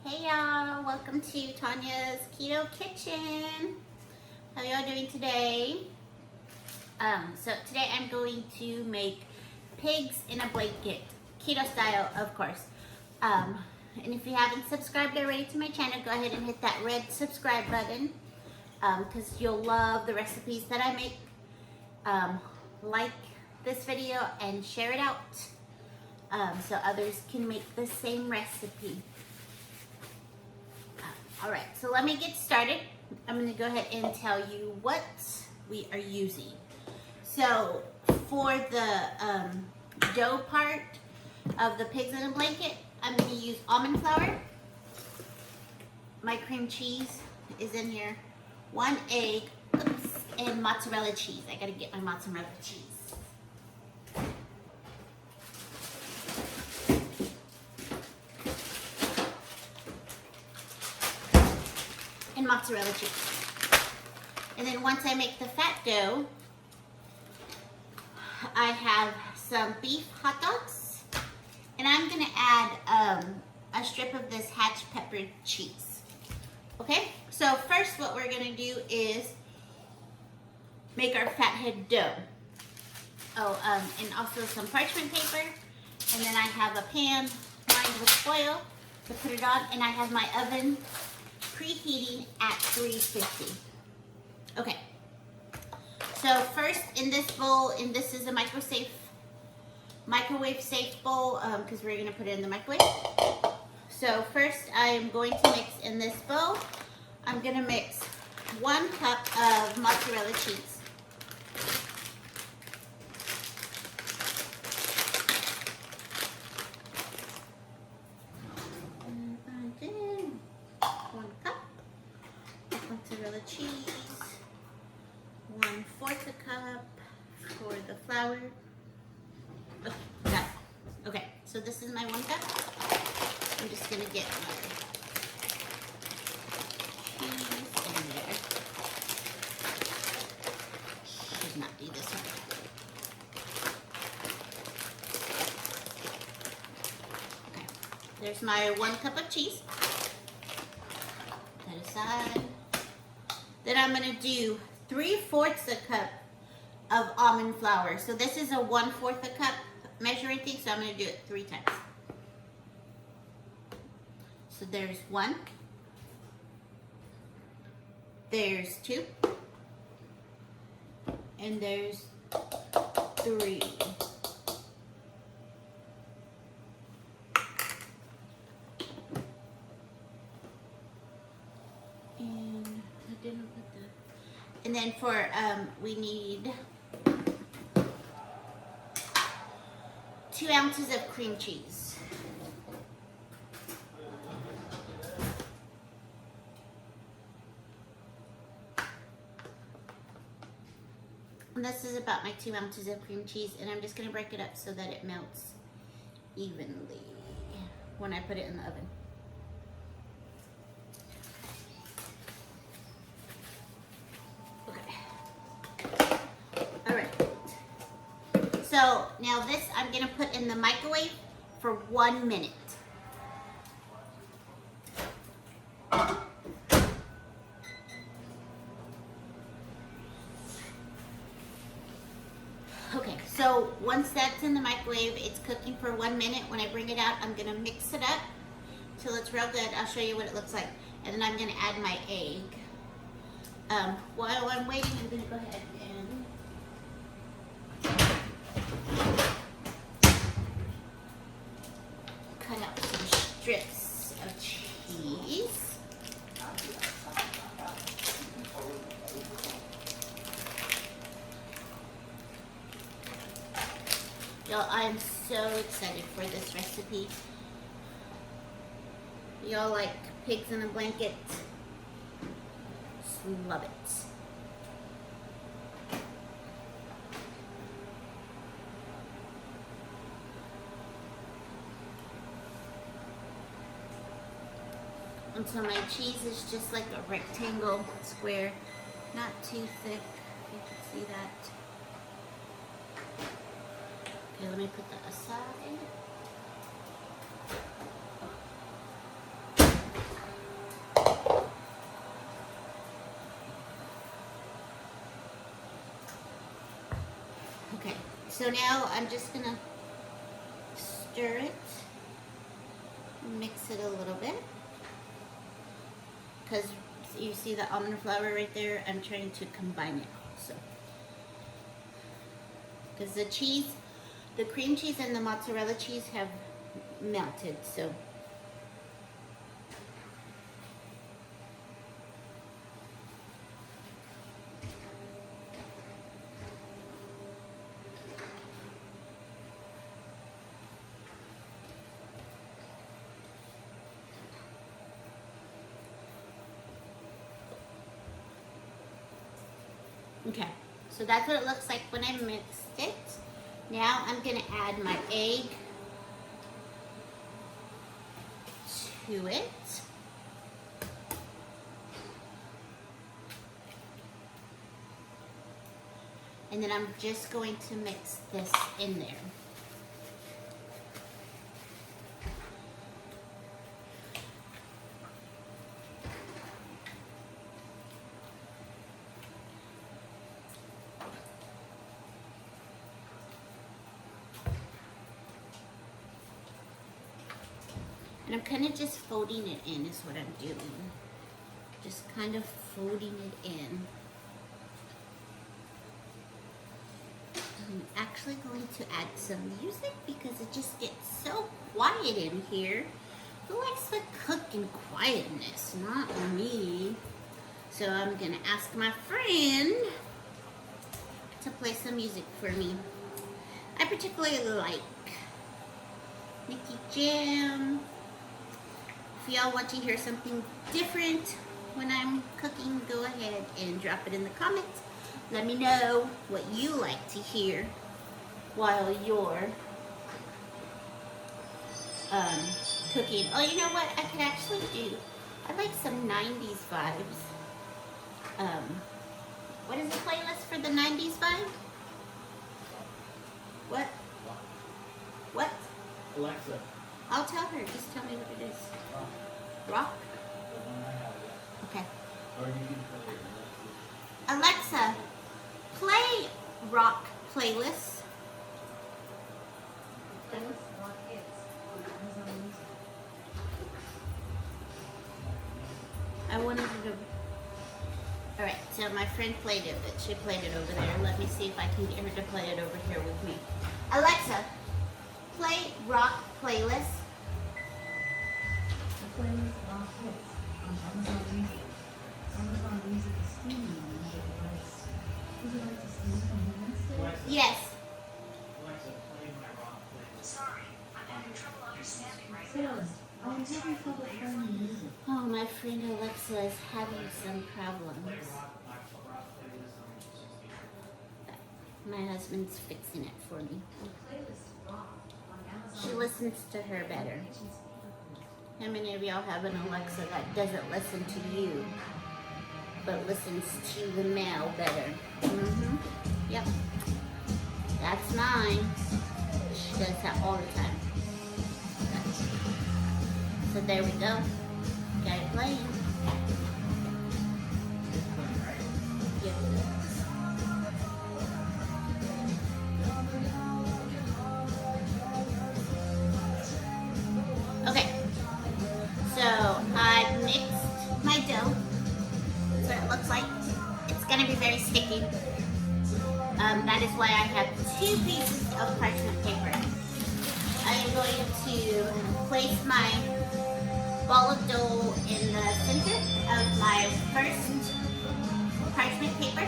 Hey y'all, welcome to Tanya's Keto Kitchen. How y'all doing today? So today I'm going to make pigs in a blanket, keto style, of course. And if you haven't subscribed already to my channel, go ahead and hit that red subscribe button because you'll love the recipes that I make. Like this video and share it out so others can make the same recipe. All right, so let me get started. I'm gonna go ahead and tell you what we are using. So for the dough part of the pigs in a blanket, I'm gonna use almond flour. My cream cheese is in here, 1 egg, and mozzarella cheese. I gotta get my mozzarella cheese. And mozzarella cheese. And then once I make the fat dough, I have some beef hot dogs, and I'm gonna add a strip of this hatch pepper cheese. Okay, so first what we're gonna do is make our fathead dough. And also some parchment paper, and then I have a pan lined with foil to put it on, and I have my oven preheating at 350. Okay, so first in this bowl, and this is a microwave safe bowl because we're gonna put it in the microwave. So first I am going to mix in this bowl. I'm gonna mix 1 cup of mozzarella cheese. Mozzarella cheese, 1/4 cup for the flour. Oh, got it. Okay, so this is my 1 cup. I'm just gonna get my cheese in there. Should not be this one. Okay, there's my 1 cup of cheese. That aside. Then I'm gonna do 3/4 a cup of almond flour. So this is a 1/4 a cup measuring thing, so I'm gonna do it 3 times. So there's 1, there's 2, and there's 3. And then for, we need 2 ounces of cream cheese. And this is about my 2 ounces of cream cheese, and I'm just gonna break it up so that it melts evenly when I put it in the oven. So now this I'm gonna put in the microwave for 1 minute. Okay, so once that's in the microwave, it's cooking for 1 minute. When I bring it out, I'm gonna mix it up till it's real good. I'll show you what it looks like. And then I'm gonna add my egg. While I'm waiting, I'm gonna go ahead and cut out some strips of cheese. Y'all, I'm so excited for this recipe. Y'all like pigs in a blanket? Just love it. And so my cheese is just like a rectangle square, not too thick, if you can see that. Okay, let me put that aside. So now I'm just gonna stir it, mix it a little bit, because you see the almond flour right there. I'm trying to combine it, so because the cheese, the cream cheese and the mozzarella cheese have melted, so. Okay, so that's what it looks like when I mixed it. Now I'm gonna add my egg to it. And then I'm just going to mix this in there. And I'm kind of just folding it in is what I'm doing. Just kind of folding it in. I'm actually going to add some music because it just gets so quiet in here. Who likes to cook in quietness? Not me. So I'm gonna ask my friend to play some music for me. I particularly like Nicky Jam. If y'all want to hear something different when I'm cooking, go ahead and drop it in the comments. Let me know what you like to hear while you're cooking. Oh, you know what I could actually do? I like some 90s vibes. What is the playlist for the 90s vibe? What? What? Alexa. I'll tell her. Just tell me what it is. Rock? Okay. Or you can play Alexa, play rock playlist. I wanted her to. Alright, so my friend played it, but she played it over there. Let me see if I can get her to play it over here with me. Alexa, play rock playlist. The playlist rock hits on Amazon Music. Amazon Music is streaming on your device. Would you like to stream from the Wednesday? Alexa. Yes. Alexa, play my rock playlist. Sorry, I'm having trouble understanding right Sarah, now. I'm having trouble finding music. Oh, my friend Alexa is having some Play problems. rock playlist on 60. My husband's fixing it for me. The playlist rock on Amazon. She listens to her better. How many of y'all have an Alexa that doesn't listen to you, but listens to the mail better? Yep. That's mine. She does that all the time. So there we go. Got it playing. Yep. Okay. So I mixed my dough. That's what it looks like. It's gonna be very sticky. That is why I have 2 pieces of parchment paper. I am going to place my ball of dough in the center of my first parchment paper.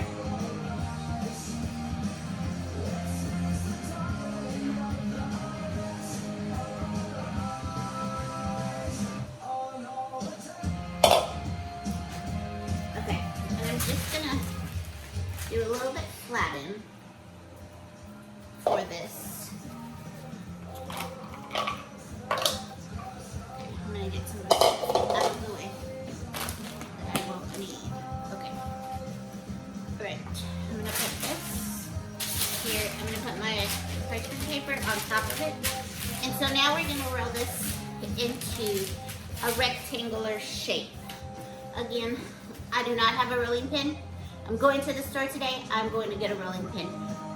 Okay, and I'm just gonna do a little bit flatten for this. I'm gonna get some of this out of the way that I won't need. Okay. Alright, I'm gonna put this here. I'm gonna put my parchment paper on top of it. And so now we're gonna roll this into a rectangular shape. Again, I do not have a rolling pin. I'm going to the store today. I'm going to get a rolling pin.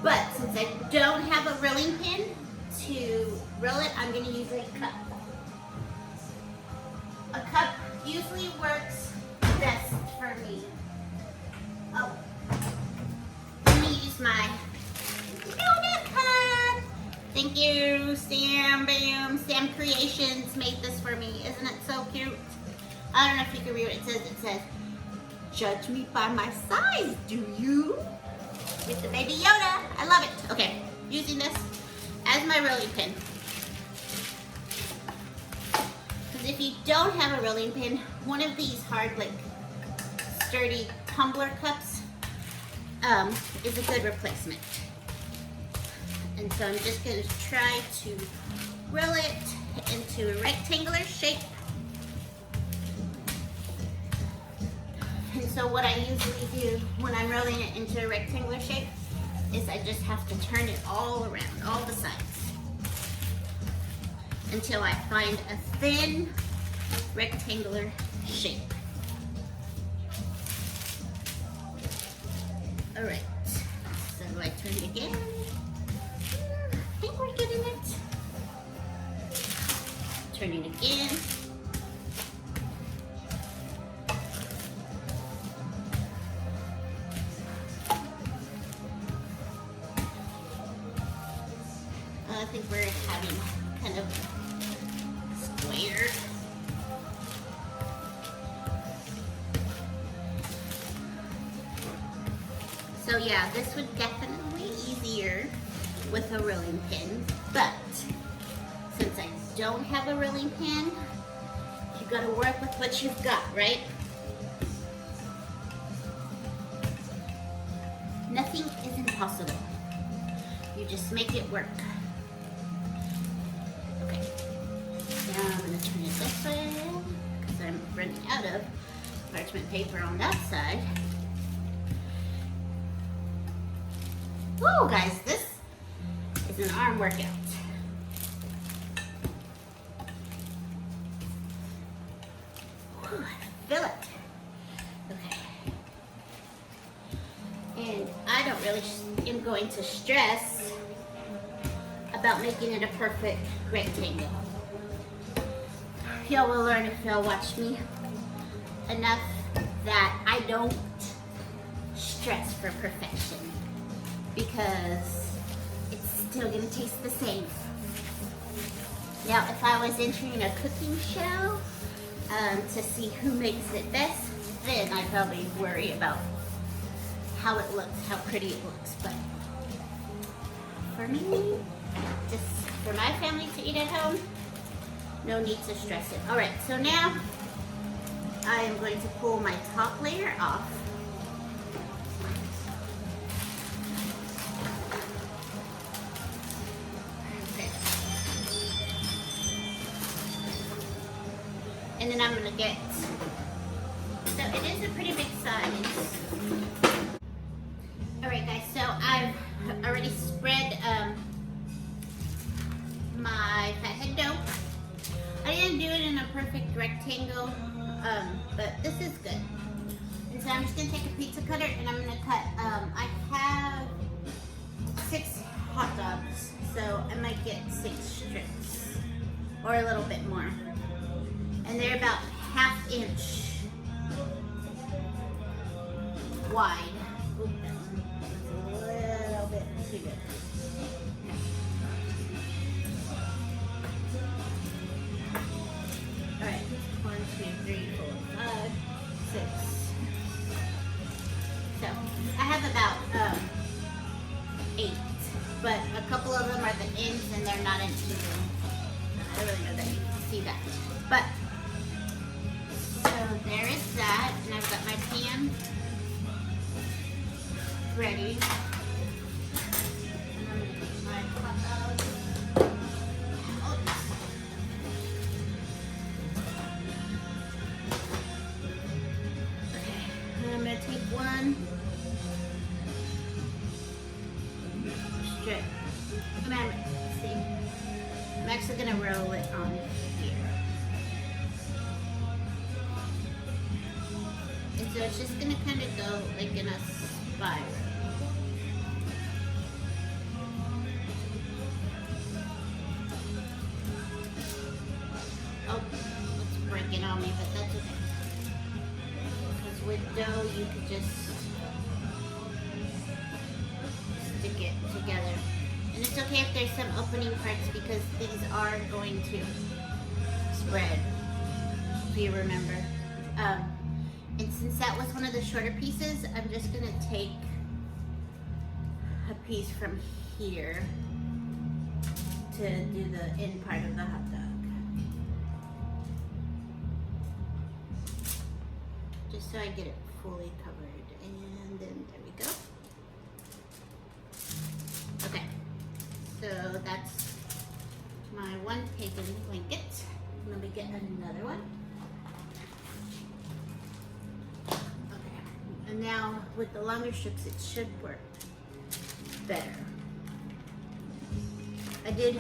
But since I don't have a rolling pin to roll it, I'm gonna use a cup. A cup usually works best for me. Oh, I'm gonna use my donut cup. Thank you, Sam Bam. Sam Creations made this for me. Isn't it so cute? I don't know if you can read what it says. It says, "Judge me by my size, do you?" With the baby Yoda. I love it. Okay, using this as my rolling pin. Because if you don't have a rolling pin, one of these hard, like, sturdy tumbler cups is a good replacement. And so I'm just going to try to roll it into a rectangular shape. And so what I usually do when I'm rolling it into a rectangular shape is I just have to turn it all around, all the sides, until I find a thin rectangular shape. All right, so I turn it again. I think we're getting it. Turn it again. I think we're having kind of square. So yeah, this would definitely be easier with a rolling pin, but since I don't have a rolling pin, you gotta work with what you've got, right? Nothing is impossible. You just make it work. Okay, now I'm gonna turn it this way because I'm running out of parchment paper on that side. Whoa, guys, this is an arm workout. Whew, I feel it. Okay. And I don't really am going to stress about making it a perfect rectangle. Y'all will learn if y'all watch me enough that I don't stress for perfection, because it's still gonna taste the same. Now, if I was entering a cooking show to see who makes it best, then I'd probably worry about how it looks, how pretty it looks. But for me, just for my family to eat at home, no need to stress it. All right, so now I am going to pull my top layer off. And then I'm gonna get, so it is a pretty big size. All right, guys, so I've already spread my fathead dough. I didn't do it in a perfect rectangle, but this is good. And so I'm just gonna take a pizza cutter and I'm gonna cut, I have 6 hot dogs, so I might get 6 strips, or a little bit more. And they're about 1/2 inch wide. Oop, that one's a little bit too good. All right, 1, 2, 3, 4, 5, 6. So I have about 8, but a couple of them are the ends and they're not in even. I really know that you can see that, but. So there is that, and I've got my pan ready. And I'm gonna get my hot dog out. Okay, and I'm gonna take one strip. I'm actually gonna roll it on here. And so it's just gonna kind of go like in a spiral. on me, but that's okay. Because with dough, you could just stick it together. And it's okay if there's some opening parts because these are going to spread, if you remember. And since that was one of the shorter pieces, I'm just gonna take a piece from here to do the end part of the hot dog. Just so I get it fully covered. And then there we go. Okay, so that's my one pagan blanket. Let me get another one. Okay, and now with the longer strips, it should work better. I did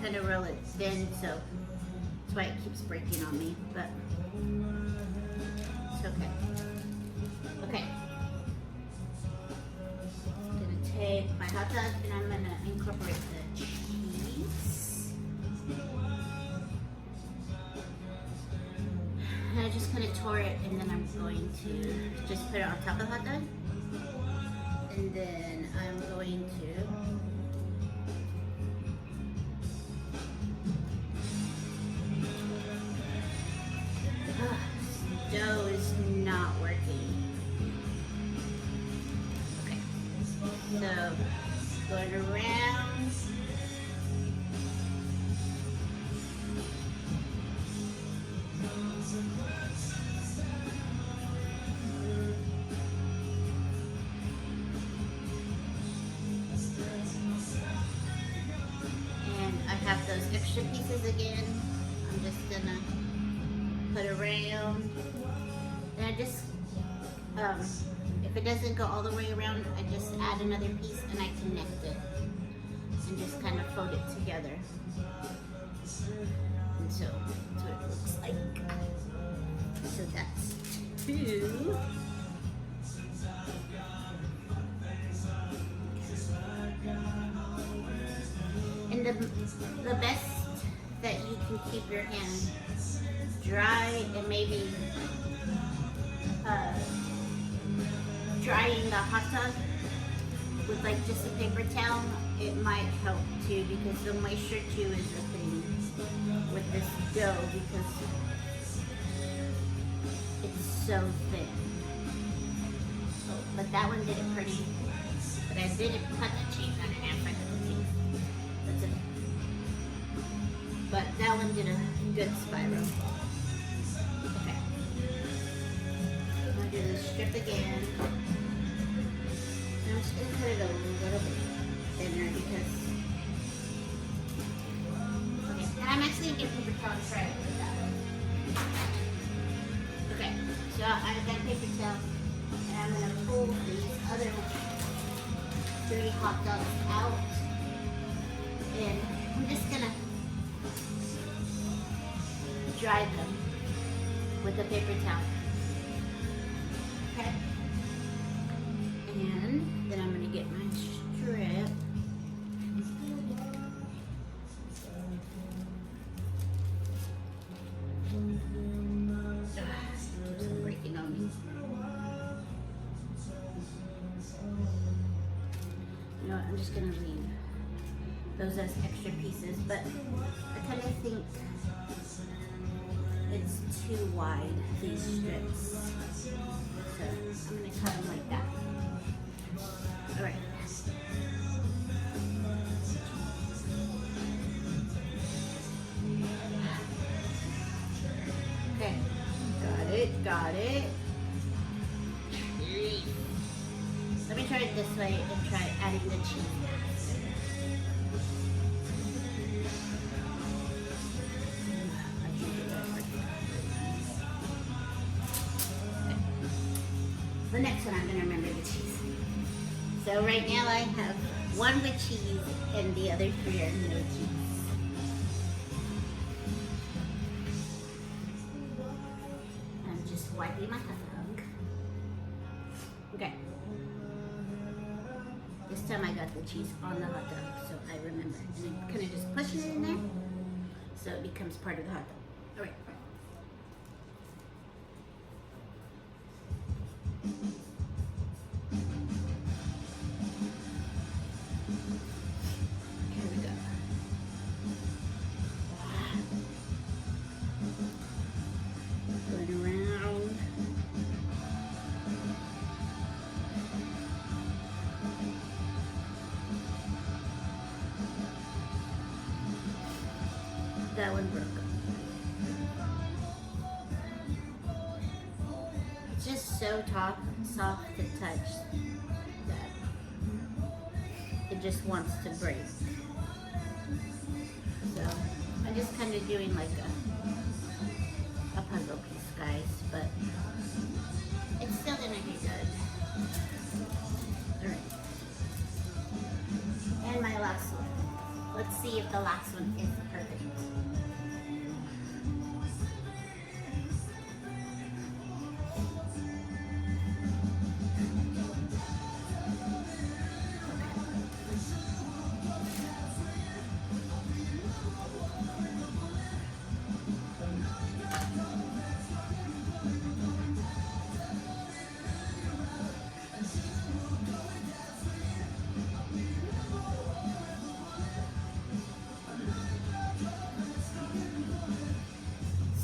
kind of roll it thin, so that's why it keeps breaking on me, but it's okay. Okay. I'm gonna take my hot dog and I'm gonna incorporate the cheese. And I just kind of tore it and then I'm going to just put it on top of the hot dog. And then I'm going to dough is not working. Okay, so going around. And I have those extra pieces again. I'm just gonna put around. And I just, if it doesn't go all the way around, I just add another piece and I connect it. And just kind of fold it together. And so, that's what it looks like. So that's 2. And the best that you can keep your hand dry and maybe drying the hot dog with like just a paper towel, it might help too because the moisture too is a thing with this dough because it's so thin. So, but that one did it pretty, but I didn't cut the cheese on it after I cut the cheese. That's it. But that one did a good spiral. Okay. I'm gonna do the strip again. And I'm just gonna cut it a little bit thinner because. Okay, and I'm actually gonna get paper towel and try it with that one. Okay, so I've got a paper towel and I'm gonna pull these other 3 hot dogs out. And I'm just gonna dry them with a paper towel. Okay. And then I'm gonna get my strip. It's breaking on me. You know what, I'm just gonna leave those as extra pieces, but I kind of think it's too wide, these strips. So I'm gonna cut them like that. All right. Okay, got it. Let me try it this way and try adding the cheese. The next one I'm going to remember the cheese. So right now I have 1 with cheese and the other 3 are no cheese. I'm just wiping my hot dog. Okay. This time I got the cheese on the hot dog, so I remember. And I'm kind of just pushing it in there so it becomes part of the hot dog. All right. Boellenbrook. It's just so soft to touch that it just wants to break. So I'm just kind of doing like a puzzle piece, guys, but it's still gonna be good. All right. And my last one. Let's see if the last one is perfect.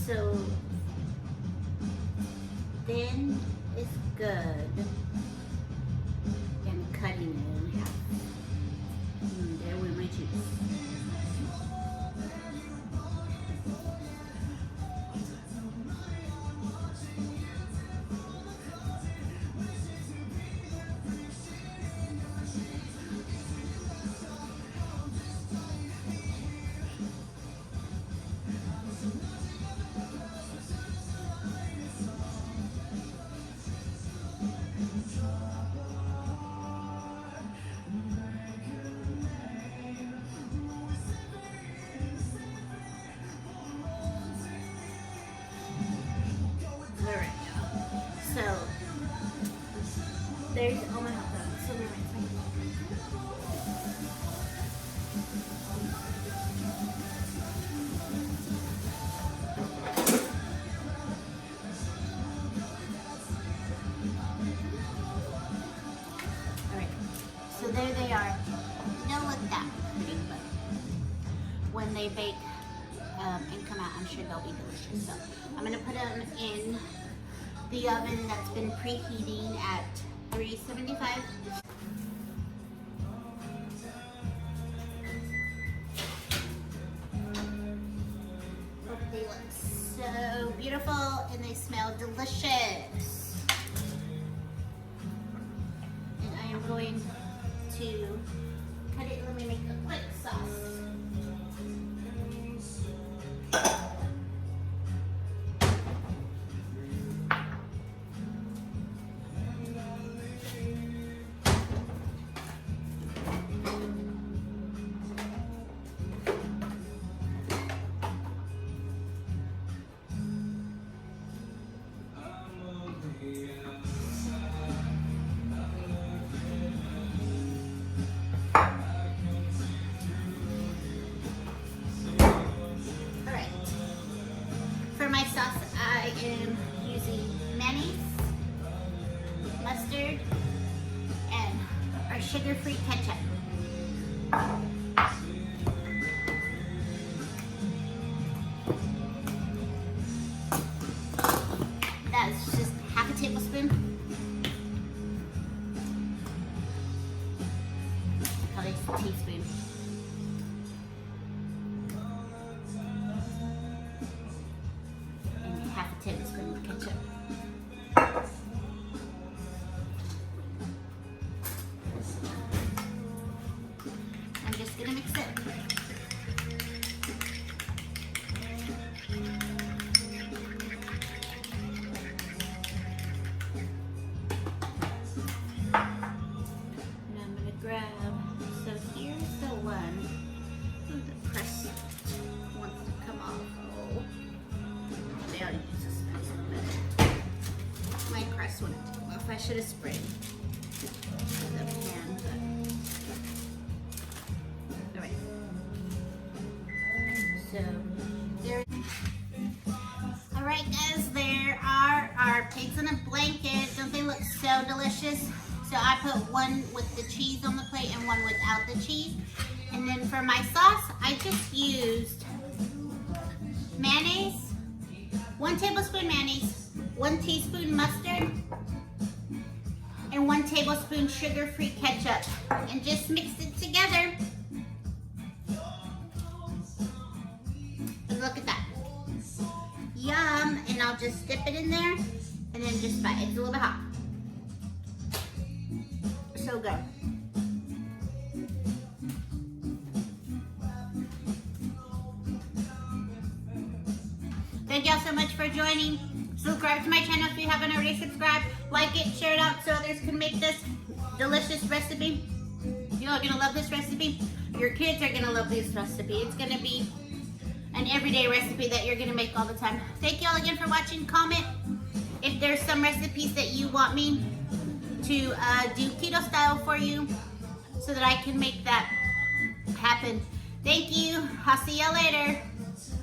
So thin is good, and cutting it in half. There went my juice. Alright, so there's all my hot dogs. So we're Alright, so there they are. They don't look that pretty, but when they bake and come out, I'm sure they'll be delicious. So I'm gonna put them in the oven that's been preheating at 375. Hope they look so beautiful and they smell delicious. And I am going to cut it. Let me make a quick sauce. For my sauce, I am using mayonnaise, mustard, and our sugar-free ketchup. That's just half a tablespoon. Probably a teaspoon. Tablespoon of ketchup. I'm just gonna mix it. And I'm gonna grab, so here's the one. Oh, the crust wants to come off. Oh. They already use this but my crust wouldn't come off. I should have sprayed the pan, but alright. So there. Alright guys, there are our pigs in a blanket. Don't they look so delicious? So I put one with the cheese on the plate and one without the cheese. And then for my sauce, I just used mayonnaise, 1 tablespoon mayonnaise, 1 teaspoon mustard, and 1 tablespoon sugar-free ketchup, and just mix it together. It I'll just dip it in there and then just bite. It's a little bit hot. So good. Thank y'all so much for joining. Subscribe to my channel if you haven't already subscribed. Like it, share it out so others can make this delicious recipe. You are gonna love this recipe. Your kids are gonna love this recipe. It's gonna be an everyday recipe that you're gonna make all the time. Thank y'all again for watching. Comment if there's some recipes that you want me to do keto style for you so that I can make that happen. Thank you. I'll see y'all later.